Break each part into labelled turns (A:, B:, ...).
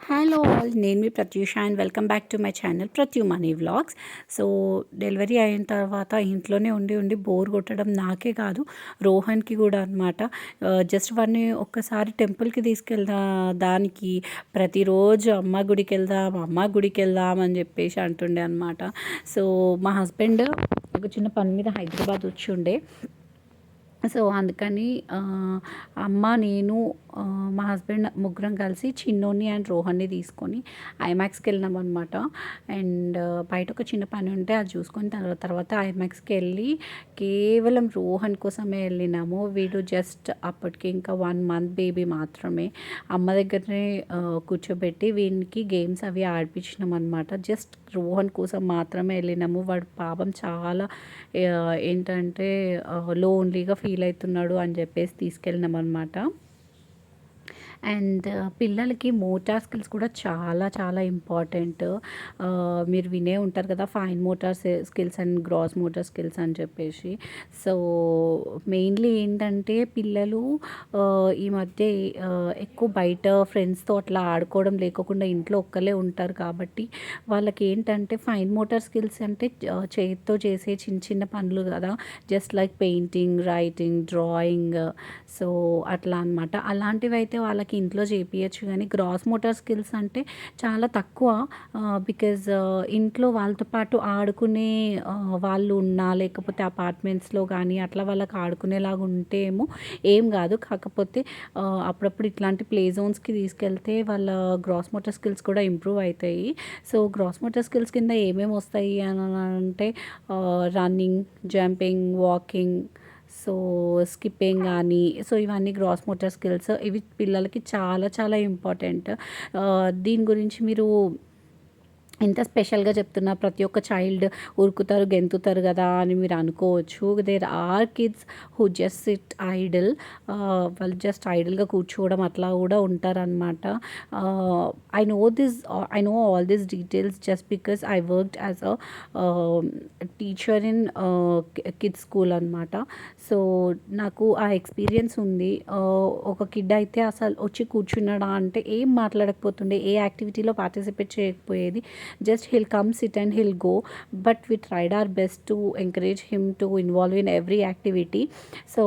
A: Hello all, నేను మీ Prathyusha and welcome back to my channel Prathyu money vlogs. So delivery అయిన తర్వాత ఇంట్లోనే ఉండి ఉండి బోర్ కొట్టడం నాకే కాదు, రోహన్కి కూడా అనమాట. జస్ట్ వాడిని ఒక్కసారి టెంపుల్కి తీసుకెళ్దా దానికి ప్రతిరోజు అమ్మ గుడికి వెళ్దాం అని చెప్పేసి అంటుండే అనమాట. సో మా హస్బెండ్ ఒక చిన్న పని మీద హైదరాబాద్ వచ్చి ఉండే. సో అందుకని అమ్మ, నేను, మా హస్బెండ్ ముగ్గురం కలిసి చిన్నోని అండ్ రోహన్ని తీసుకొని ఐమాక్స్కి వెళ్ళినాం అనమాట. అండ్ బయట ఒక చిన్న పని ఉంటే అది చూసుకొని తర్వాత ఐమాక్స్కి వెళ్ళి కేవలం రోహన్ కోసమే వెళ్ళినాము. వీడు జస్ట్ అప్పటికి ఇంకా 1 month బేబీ మాత్రమే. అమ్మ దగ్గరనే కూర్చోబెట్టి వీనికి గేమ్స్ అవి ఆడిపించినాం అనమాట. జస్ట్ రోహన్ కోసం మాత్రమే వెళ్ళినాము. వాడు పాపం చాలా ఏంటంటే లోన్లీగా ఫీల్ అవుతున్నాడు అని చెప్పేసి తీసుకెళ్ళినాం అనమాట. అండ్ పిల్లలకి మోటార్ స్కిల్స్ కూడా చాలా చాలా ఇంపార్టెంట్. మీరు వినే ఉంటారు కదా, fine motor skills and gross motor skills అని చెప్పేసి. సో మెయిన్లీ ఏంటంటే పిల్లలు ఈ మధ్య ఎక్కువ బయట ఫ్రెండ్స్తో అట్లా ఆడుకోవడం లేకోకుండా ఇంట్లో ఒక్కలే ఉంటారు కాబట్టి వాళ్ళకి ఏంటంటే ఫైన్ మోటార్ స్కిల్స్ అంటే చేతితో చేసే చిన్న చిన్న పనులు కదా, just like painting, writing, drawing. So అట్లా అనమాట. అలాంటివి అయితే వాళ్ళకి ఇంట్లో చేపియచ్చు. కానీ గ్రాస్ మోటార్ స్కిల్స్ అంటే చాలా తక్కువ. బికాజ్ ఇంట్లో వాళ్ళతో పాటు ఆడుకునే వాళ్ళు ఉన్నా, లేకపోతే అపార్ట్మెంట్స్లో కానీ అట్లా వాళ్ళకి ఆడుకునేలాగా ఉంటే ఏం కాదు. కాకపోతే అప్పుడప్పుడు ఇట్లాంటి ప్లే జోన్స్కి తీసుకెళ్తే వాళ్ళ గ్రాస్ మోటార్ స్కిల్స్ కూడా ఇంప్రూవ్ అవుతాయి. సో గ్రాస్ మోటార్ స్కిల్స్ కింద ఏమేమి వస్తాయి అని అంటే running, jumping, walking, so skipping కానీ, సో ఇవన్నీ గ్రాస్ మోటార్ స్కిల్స్. ఇవి పిల్లలకి చాలా చాలా ఇంపార్టెంట్. దీని గురించి మీరు ఇంత స్పెషల్గా చెప్తున్నా, ప్రతి ఒక్క చైల్డ్ ఉరుకుతారు, గెంతుతారు కదా అని మీరు అనుకోవచ్చు. There are kids who just sit idle. వాళ్ళు జస్ట్ ఐడిల్గా కూర్చోవడం అట్లా కూడా ఉంటారనమాట. I know all these details just because I worked as a teacher in kids school అనమాట. సో నాకు ఆ ఎక్స్పీరియన్స్ ఉంది. ఒక కిడ్ అయితే అసలు వచ్చి కూర్చున్నాడా అంటే ఏం మాట్లాడకపోతుండే, ఏ యాక్టివిటీలో participate చేయకపోయేది. Just he'll come, sit and he'll go. But we tried our best to encourage him to involve in every activity. So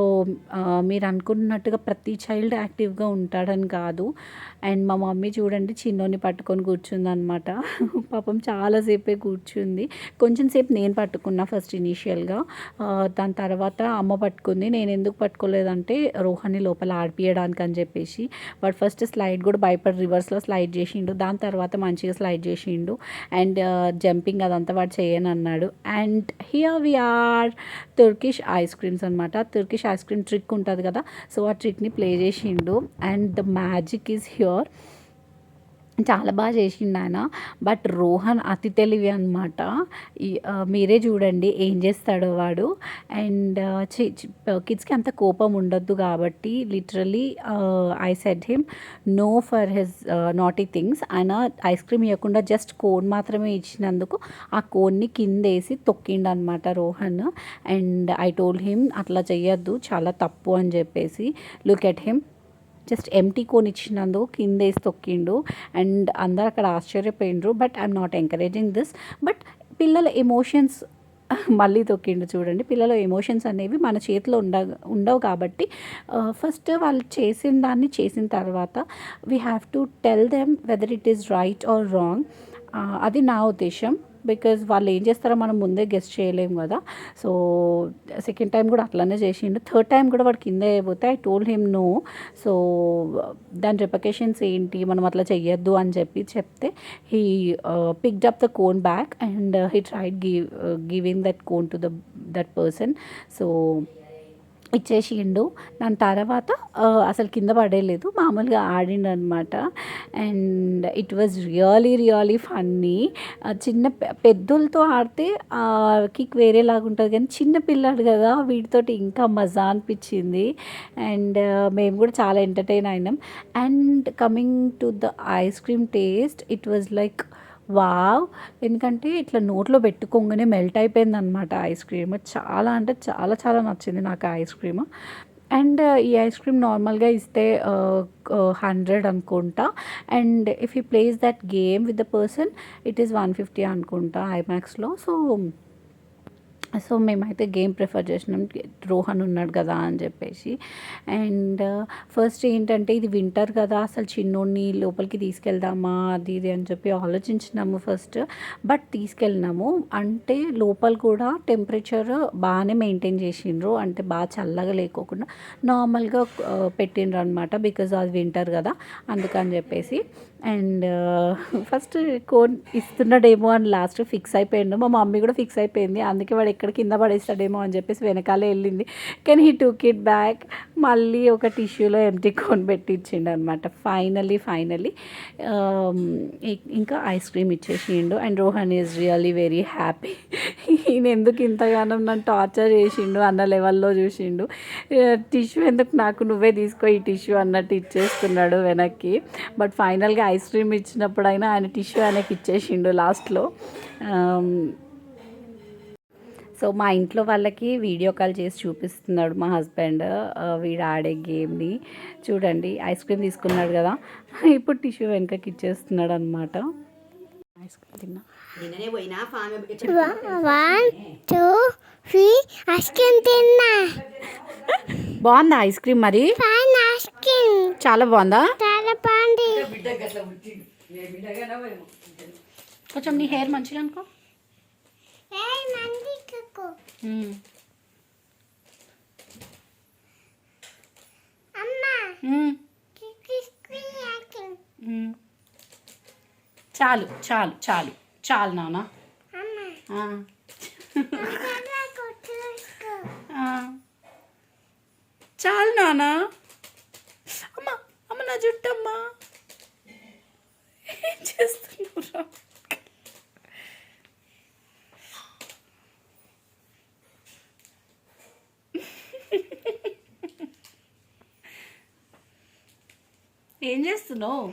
A: మీరు అనుకున్నట్టుగా ప్రతి చైల్డ్ యాక్టివ్గా ఉంటాడని కాదు. అండ్ మా మమ్మీ చూడండి చిన్నోని పట్టుకొని కూర్చుందనమాట. పాపం చాలాసేపే కూర్చుంది. కొంచెం సేపు నేను పట్టుకున్నా ఫస్ట్ ఇనీషియల్గా. దాని తర్వాత అమ్మ పట్టుకుంది. నేను ఎందుకు పట్టుకోలేదంటే రోహాన్ని లోపల ఆడిపియడానికి అని చెప్పేసి. వాడు ఫస్ట్ స్లైడ్ కూడా భయపడి రివర్స్లో స్లైడ్ చేసిండు. దాని తర్వాత మంచిగా స్లైడ్ చేసిండు. అండ్ జంపింగ్ అదంతా వాడు చేయను అన్నాడు. And here we are Turkish ice creams అనమాట. తుర్కిష్ ఐస్ క్రీమ్ ట్రిక్ ఉంటుంది కదా, సో ఆ ట్రిక్ని ప్లే చేసిండు. And the magic is here. చాలా బాగా చేసిండు ఆయన. బట్ రోహన్ అతి తెలివి అనమాట. మీరే చూడండి ఏం చేస్తాడో వాడు. అండ్ కిడ్స్కి అంత కోపం ఉండొద్దు కాబట్టి literally I said him no for his naughty things. ఆయన ఐస్ క్రీమ్ ఇవ్వకుండా జస్ట్ కోన్ మాత్రమే ఇచ్చినందుకు ఆ కోన్ని కిందేసి తొక్కిండు అనమాట Rohan. And I told him అట్లా చెయ్యొద్దు, చాలా తప్పు అని చెప్పేసి. Look at him, just empty cone ఇచ్చినందుకు కింద వేసి తొక్కిండు. అండ్ అందరు అక్కడ ఆశ్చర్యపోయిండ్రు. But I'm not encouraging this. But పిల్లల ఎమోషన్స్ మళ్ళీ తొక్కిండు చూడండి. పిల్లల ఎమోషన్స్ అనేవి మన చేతిలో ఉండవు కాబట్టి ఫస్ట్ వాళ్ళు చేసిన దాన్ని చేసిన తర్వాత we have to tell them whether it is right are wrong. అది నా ఉద్దేశం. బికాజ్ వాళ్ళు ఏం చేస్తారో మనం ముందే గెస్ట్ చేయలేము కదా. సో సెకండ్ టైం కూడా అట్లనే చేసిండు. థర్డ్ టైం కూడా వాడు కింద అయిపోతే I told him no. So దాని రిపకేషన్స్ ఏంటి, మనం అట్లా చెయ్యొద్దు అని చెప్తే he picked up the cone back and he tried giving that cone to that person. So ఇచ్చేసిండు. దాని తర్వాత అసలు కింద పడేయలేదు, మామూలుగా ఆడిండు అనమాట. And it was really really funny. పెద్దోళ్ళతో ఆడితే కిక్ వేరేలాగా ఉంటుంది, కానీ చిన్న పిల్లాడు కదా, వీటితోటి ఇంకా మజా అనిపించింది. అండ్ మేము కూడా చాలా ఎంటర్టైన్ అయినాం. And coming to the ice cream taste, it was like wow. ఎందుకంటే ఇట్లా నోట్లో పెట్టుకోగానే మెల్ట్ అయిపోయింది అనమాట ఐస్ క్రీమ్. చాలా అంటే చాలా చాలా నచ్చింది నాకు ఐస్ క్రీమ్. అండ్ ఈ ఐస్ క్రీమ్ నార్మల్గా ఇస్తే 100 అనుకుంటా. And if you place that game with the person it is 150 అనుకుంటా ఐమాక్స్లో. సో మేమైతే గేమ్ ప్రిఫర్ చేసినాం, రోహన్ ఉన్నాడు కదా అని చెప్పేసి. అండ్ ఫస్ట్ ఏంటంటే ఇది వింటర్ కదా, అసలు చిన్నోడిని లోపలికి తీసుకెళ్దామా అది ఇది అని చెప్పి ఆలోచించినాము ఫస్ట్. బట్ తీసుకెళ్ళినాము. అంటే లోపల కూడా టెంపరేచర్ బాగానే మెయింటైన్ చేసిండ్రు, అంటే బాగా చల్లగా లేకోకుండా నార్మల్గా పెట్టిండ్రు అనమాట. బికాజ్ అది వింటర్ కదా అందుకని చెప్పేసి. అండ్ ఫస్ట్ కోన్ ఇస్తున్నాడేమో అని లాస్ట్ ఫిక్స్ అయిపోయిండు. మా మమ్మీ కూడా ఫిక్స్ అయిపోయింది, అందుకే వాడు ఎక్కడ కింద పడేస్తాడేమో అని చెప్పేసి వెనకాలే వెళ్ళింది. కానీ హీ టుక్ ఇట్ బ్యాక్. మళ్ళీ ఒక టిష్యూలో ఎంటీ కోన్ పెట్టి ఇచ్చిండు అనమాట. ఫైనలీ ఇంకా ఐస్ క్రీమ్ ఇచ్చేసిండు. And Rohan is really very happy. ఈయన ఎందుకు ఇంతగానో నన్ను టార్చర్ చేసిండు అన్న లెవెల్లో చూసిండు. టిష్యూ ఎందుకు, నాకు నువ్వే తీసుకో ఈ టిష్యూ అన్నట్టు ఇచ్చేస్తున్నాడు వెనక్కి. బట్ ఫైనల్గా ఐస్ క్రీమ్ ఇచ్చినప్పుడైనా ఆయన టిష్యూ ఆయనకి ఇచ్చేసిండు లాస్ట్లో. సో మా ఇంట్లో వాళ్ళకి వీడియో కాల్ చేసి చూపిస్తున్నాడు మా హస్బెండ్ వీడు ఆడే గేమ్ని. చూడండి ఐస్ క్రీమ్ తీసుకున్నాడు కదా, ఇప్పుడు టిష్యూ వెనకకి ఇచ్చేస్తున్నాడు అనమాట. ఐస్ క్రీమ్ తిన్నా
B: 1, 2, 3 ఐస్ క్రీమ్ తిన్నా.
A: బాగుందా ఐస్ క్రీమ్? మరి
B: ఐస్ క్రీమ్
A: చాలా బాగుందా?
B: చాలా బాగుంది.
A: కొంచెం నీ హెయిర్ మంచిగా అనుకో. చాలు చాలు చాలు చాలు నాన్న. చాలు నాన్న. అమ్మ అమ్మ నా జుట్టు అమ్మ, ఏం చేస్తున్నావురా? ఏం చేస్తున్నావు?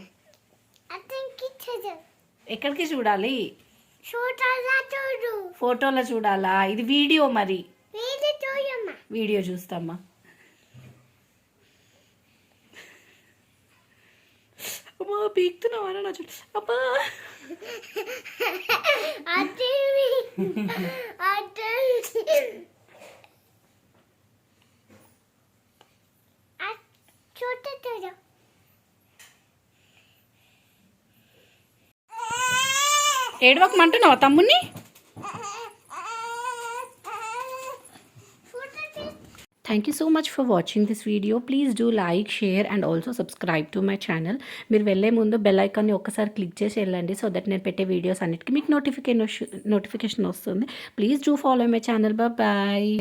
A: ఎక్కడికి చూడాలి? ఫోటోలో చూడాలా? ఇది వీడియో, మరి వీడియో చూస్తామా? అమ్మా పీక్తున్నావా నా చుట్టూ? అబ్బా ఏడవకమంటున్నావా తమ్ముని? Thank you so much for watching this video. Please do like, share and also subscribe to my channel. మీరు వెళ్ళే ముందు బెల్ ఐకాన్ని ఒక్కసారి క్లిక్ చేసి వెళ్ళండి, సో దట్ నేను పెట్టే వీడియోస్ అన్నిటికీ మీకు నోటిఫికేషన్ వస్తుంది. Please do follow my channel. Bye.